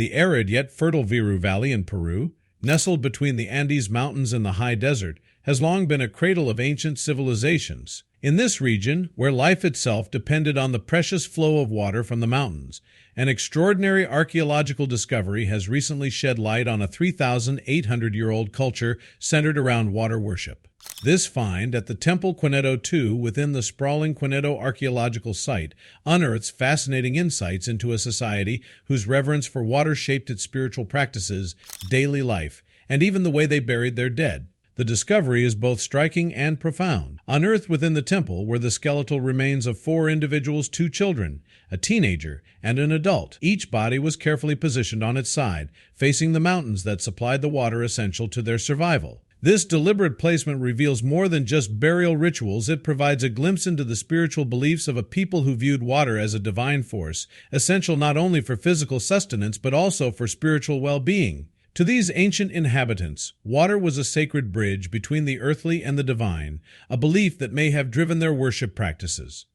The arid yet fertile Viru Valley in Peru, nestled between the Andes Mountains and the high desert, has long been a cradle of ancient civilizations. In this region, where life itself depended on the precious flow of water from the mountains, an extraordinary archaeological discovery has recently shed light on a 3,800-year-old culture centered around water worship. This find at the Temple Quenedo II within the sprawling Quenedo archaeological site unearths fascinating insights into a society whose reverence for water shaped its spiritual practices, daily life, and even the way they buried their dead. The discovery is both striking and profound. Unearthed within the temple were the skeletal remains of 4 individuals, 2 children, a teenager, and an adult. Each body was carefully positioned on its side, facing the mountains that supplied the water essential to their survival. This deliberate placement reveals more than just burial rituals. It provides a glimpse into the spiritual beliefs of a people who viewed water as a divine force, essential not only for physical sustenance but also for spiritual well-being. To these ancient inhabitants, water was a sacred bridge between the earthly and the divine, a belief that may have driven their worship practices.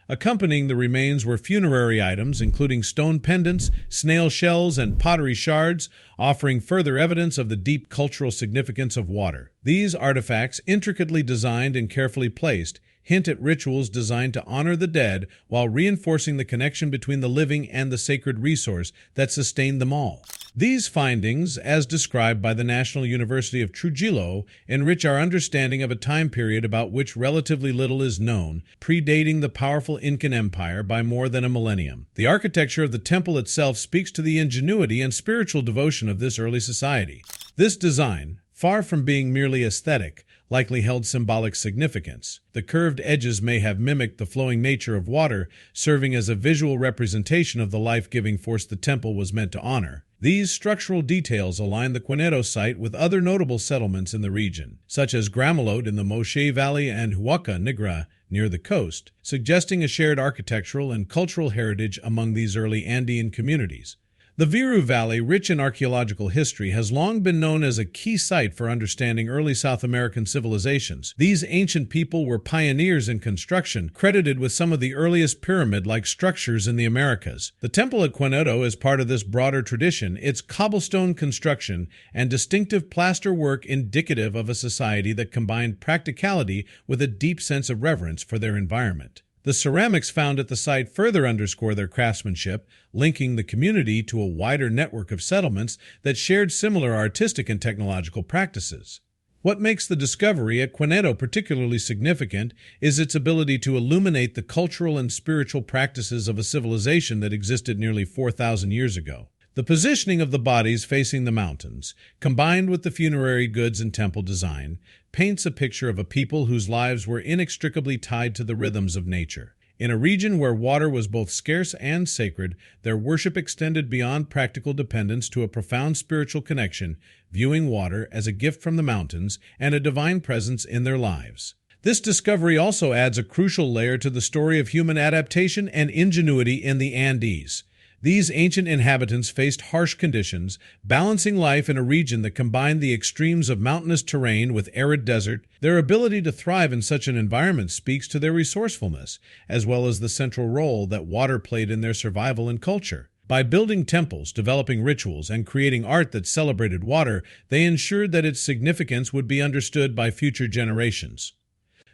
Accompanying the remains were funerary items, including stone pendants, snail shells, and pottery shards, offering further evidence of the deep cultural significance of water. These artifacts, intricately designed and carefully placed, hint at rituals designed to honor the dead while reinforcing the connection between the living and the sacred resource that sustained them all. These findings, as described by the National University of Trujillo, enrich our understanding of a time period about which relatively little is known, predating the powerful Incan Empire by more than a millennium. The architecture of the temple itself speaks to the ingenuity and spiritual devotion of this early society. This design, far from being merely aesthetic, likely held symbolic significance. The curved edges may have mimicked the flowing nature of water, serving as a visual representation of the life-giving force the temple was meant to honor. These structural details align the Quenedo site with other notable settlements in the region, such as Gramalot in the Moche Valley and Huaca Negra near the coast, suggesting a shared architectural and cultural heritage among these early Andean communities. The Viru Valley, rich in archaeological history, has long been known as a key site for understanding early South American civilizations. These ancient people were pioneers in construction, credited with some of the earliest pyramid-like structures in the Americas. The temple at Quenedo is part of this broader tradition, its cobblestone construction and distinctive plaster work indicative of a society that combined practicality with a deep sense of reverence for their environment. The ceramics found at the site further underscore their craftsmanship, linking the community to a wider network of settlements that shared similar artistic and technological practices. What makes the discovery at Quenedo particularly significant is its ability to illuminate the cultural and spiritual practices of a civilization that existed nearly 4,000 years ago. The positioning of the bodies facing the mountains, combined with the funerary goods and temple design, paints a picture of a people whose lives were inextricably tied to the rhythms of nature. In a region where water was both scarce and sacred, their worship extended beyond practical dependence to a profound spiritual connection, viewing water as a gift from the mountains and a divine presence in their lives. This discovery also adds a crucial layer to the story of human adaptation and ingenuity in the Andes. These ancient inhabitants faced harsh conditions, balancing life in a region that combined the extremes of mountainous terrain with arid desert. Their ability to thrive in such an environment speaks to their resourcefulness, as well as the central role that water played in their survival and culture. By building temples, developing rituals, and creating art that celebrated water, they ensured that its significance would be understood by future generations.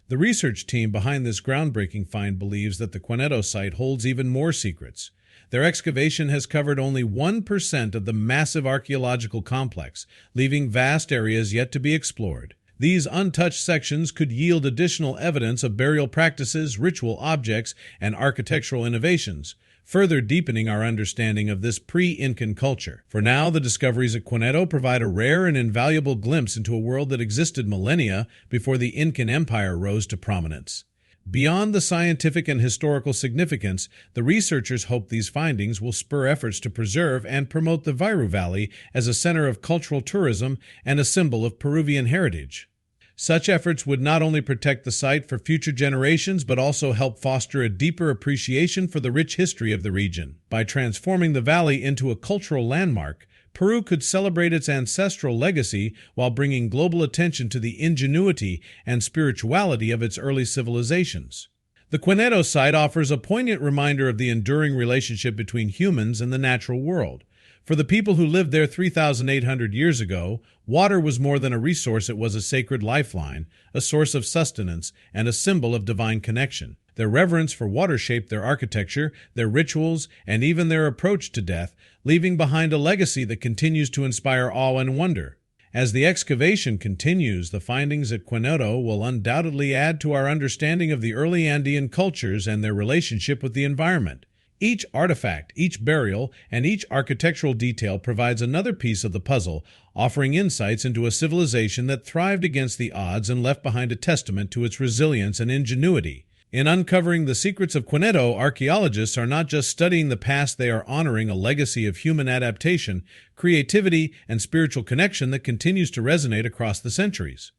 The research team behind this groundbreaking find believes that the Quenedo site holds even more secrets. Their excavation has covered only 1% of the massive archaeological complex, leaving vast areas yet to be explored. These untouched sections could yield additional evidence of burial practices, ritual objects, and architectural innovations, further deepening our understanding of this pre-Incan culture. For now, the discoveries at Quenedo provide a rare and invaluable glimpse into a world that existed millennia before the Incan Empire rose to prominence. Beyond the scientific and historical significance, the researchers hope these findings will spur efforts to preserve and promote the Viru Valley as a center of cultural tourism and a symbol of Peruvian heritage. Such efforts would not only protect the site for future generations, but also help foster a deeper appreciation for the rich history of the region. By transforming the valley into a cultural landmark, Peru could celebrate its ancestral legacy while bringing global attention to the ingenuity and spirituality of its early civilizations. The Quenedo site offers a poignant reminder of the enduring relationship between humans and the natural world. For the people who lived there 3,800 years ago, water was more than a resource, it was a sacred lifeline, a source of sustenance, and a symbol of divine connection. Their reverence for water shaped their architecture, their rituals, and even their approach to death, leaving behind a legacy that continues to inspire awe and wonder. As the excavation continues, the findings at Quenedo will undoubtedly add to our understanding of the early Andean cultures and their relationship with the environment. Each artifact, each burial, and each architectural detail provides another piece of the puzzle, offering insights into a civilization that thrived against the odds and left behind a testament to its resilience and ingenuity. In uncovering the secrets of Quenedo, archaeologists are not just studying the past, they are honoring a legacy of human adaptation, creativity, and spiritual connection that continues to resonate across the centuries.